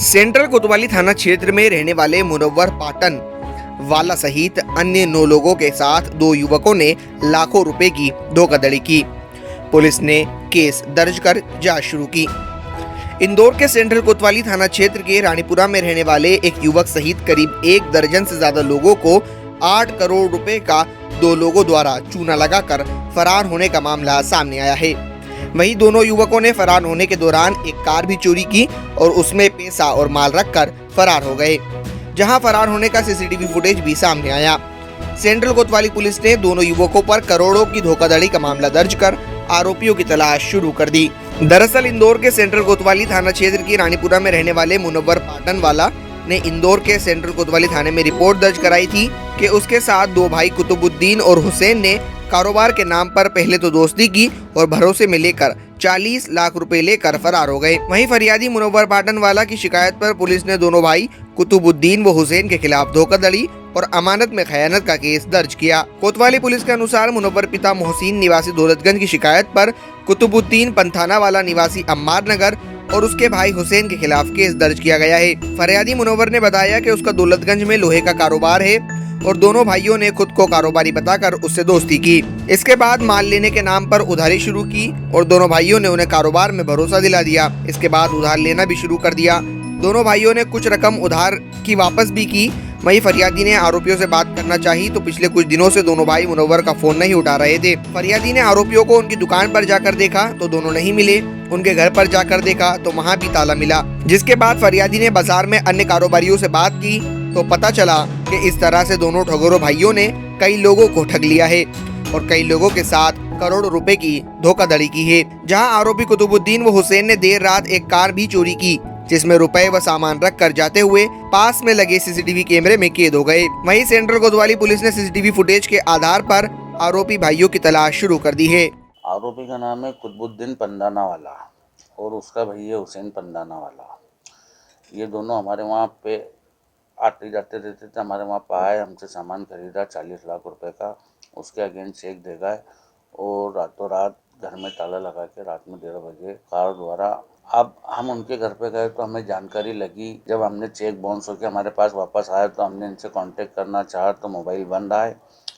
Central कोतवाली थाना क्षेत्र में रहने वाले मुनव्वर पाटन वाला सहित अन्य 9 लोगों के साथ 2 युवकों ने लाखों रुपए की धोखाधड़ी की। पुलिस ने केस दर्ज कर जांच शुरू की। इंदौर के सेंट्रल कोतवाली थाना क्षेत्र के रानीपुरा में रहने वाले एक युवक सहित करीब 1 दर्जन से ज्यादा लोगों को 8 करोड़ रुपए का 2 लोगों द्वारा चूना लगाकर फरार होने का मामला सामने आया है। वहीं दोनों युवकों ने फरार होने के दौरान एक कार भी चोरी की और उसमें पैसा और माल रखकर फरार हो गए, जहां फरार होने का सीसीटीवी फुटेज भी सामने आया। सेंट्रल कोतवाली पुलिस ने दोनों युवकों पर करोड़ों की धोखाधड़ी का मामला दर्ज कर आरोपियों की तलाश शुरू कर दी। दरअसल इंदौर के सेंट्रल कोतवाली थाना क्षेत्र की रानीपुरा में रहने वाले मुनव्वर पाटन वाला ने इंदौर के सेंट्रल कोतवाली थाने में रिपोर्ट दर्ज कराई थी कि उसके साथ 2 भाई कुतुबुद्दीन और हुसैन ने कारोबार के नाम पर पहले तो दोस्ती की और भरोसे में लेकर 40 लाख रुपए लेकर फरार हो गए। वहीं फरियादी मुनव्वर पाटन वाला की शिकायत पर पुलिस ने दोनों भाई कुतुबुद्दीन व हुसैन के खिलाफ धोखाधड़ी और अमानत में खयानत का केस दर्ज किया। कोतवाली पुलिस के अनुसार मुनव्वर पिता मोहसिन निवासी दौलतगंज की शिकायत पर कुतुबुद्दीन पंथाना वाला निवासी अम्मार नगर और उसके भाई हुसैन के खिलाफ केस दर्ज किया गया है। फरियादी मुनव्वर ने बताया कि उसका दौलतगंज में लोहे का कारोबार है और दोनों भाइयों ने खुद को कारोबारी बताकर उससे दोस्ती की। इसके बाद माल लेने के नाम पर उधारी शुरू की और दोनों भाइयों ने उन्हें कारोबार में भरोसा दिला दिया। इसके बाद उधार लेना भी शुरू कर दिया। दोनों भाइयों ने कुछ रकम उधार की वापस भी की। वहीं फरियादी ने आरोपियों से बात करना चाही तो पिछले कुछ दिनों से दोनों भाई मुनव्वर का फोन नहीं उठा रहे थे। फरियादी ने आरोपियों को उनकी दुकान पर जाकर देखा तो दोनों नहीं मिले। उनके घर पर जाकर देखा तो वहां भी ताला मिला। जिसके बाद फरियादी ने बाजार में अन्य कारोबारियों से बात की तो पता चला कि इस तरह से दोनों ठगोरों भाइयों ने कई लोगों को ठग लिया है और कई लोगों के साथ करोड़ों रुपए की धोखाधड़ी की है। जहां आरोपी कुतुबुद्दीन व हुसैन ने देर रात एक कार भी चोरी की, जिसमें रुपए व सामान रख कर जाते हुए पास में लगे सीसीटीवी कैमरे में कैद हो गए। वहीं सेंट्रल कोतवाली पुलिस ने सीसीटीवी फुटेज के आधार पर आरोपी भाइयों की तलाश शुरू कर दी है। आरोपी का नाम है कुतुबुद्दीन पंदाना वाला और उसका भैया हुसैन पंदाना वाला। ये दोनों हमारे वहाँ पे आते जाते रहते थे। हमारे वहाँ पे आए, हमसे सामान खरीदा 40 लाख रुपए का। उसके अगेंस्ट चेक दे गए और रातों रात घर में ताला लगा के रात में 1:30 बजे कार द्वारा। अब हम उनके घर पे गए तो हमें जानकारी लगी। जब हमने चेक बाउंस होकर हमारे पास वापस आया तो हमने इनसे कांटेक्ट करना चाहा तो मोबाइल बंद आए।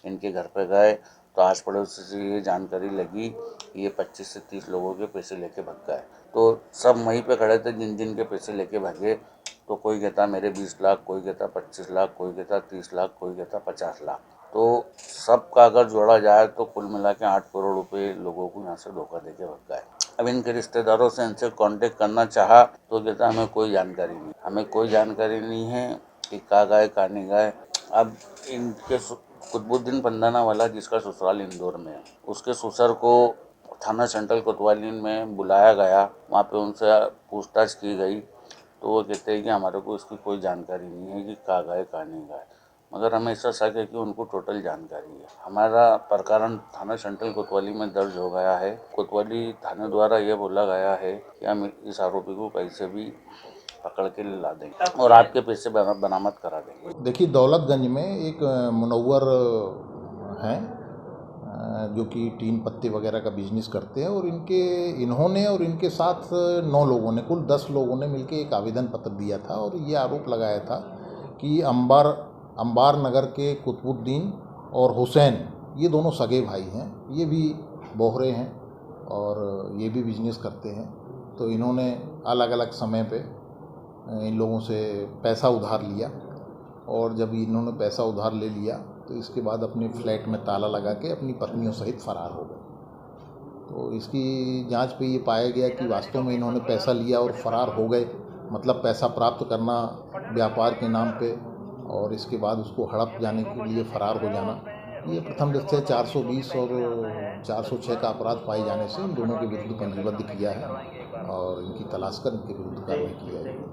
इनके घर पे गए तो आस पड़ोस से ये जानकारी लगी कि ये 25 से 30 लोगों के पैसे लेके भाग गए। तो सब वहीं पे खड़े थे जिन जिन के पैसे लेके भागे। तो कोई कहता मेरे 20 लाख, कोई कहता 25 लाख, कोई कहता 30 लाख, कोई कहता 50 लाख। तो सबका अगर जोड़ा जाए तो कुल मिला के 8 करोड़ रुपए लोगों को यहाँ से धोखा देके भाग गए। अब इनके रिश्तेदारों से इनसे कांटेक्ट करना चाहा तो कहता हमें कोई जानकारी नहीं है कि कहाँ गए कहाँ नहीं गए। अब इनके कुतुबुद्दीन पंदाना वाला जिसका ससुराल इंदौर में है, उसके ससुर को थाना सेंट्रल कोतवाली में बुलाया गया। वहाँ पे उनसे पूछताछ की गई तो वो कहते हैं कि हमारे को इसकी कोई जानकारी नहीं है कि कहाँ गए कहाँ नहीं गए, मगर हमें ऐसा शक है कि उनको टोटल जानकारी है। हमारा प्रकरण थाना सेंट्रल कोतवाली में दर्ज हो गया है। कोतवाली थाने द्वारा यह बोला गया है कि हम इस आरोपी को कैसे भी पकड़ के ला देंगे और आपके पैसे बरामद करा देंगे। देखिए, दौलतगंज में एक मुनव्वर हैं जो कि टीन पत्ते वगैरह का बिजनेस करते हैं और इन्होंने और इनके साथ 9 लोगों ने, कुल 10 लोगों ने मिलकर एक आवेदन पत्र दिया था और ये आरोप लगाया था कि अम्बार नगर के कुतुबुद्दीन और हुसैन, ये दोनों सगे भाई हैं। ये भी बोहरे हैं और ये भी बिजनेस करते हैं। तो इन्होंने अलग अलग समय पे इन लोगों से पैसा उधार लिया और जब इन्होंने पैसा उधार ले लिया तो इसके बाद अपने फ्लैट में ताला लगा के अपनी पत्नियों सहित फरार हो गए। तो इसकी जांच पे ये पाया गया कि वास्तव में इन्होंने पैसा लिया और फरार हो गए, मतलब पैसा प्राप्त करना व्यापार के नाम पे और इसके बाद उसको हड़प जाने के लिए फरार हो जाना। ये प्रथम दृष्टया 420 और 406 का अपराध पाए जाने से इन दोनों के विरुद्ध पंजीबद्ध किया है और इनकी तलाश कर इनके विरुद्ध कार्रवाई की जाएगी।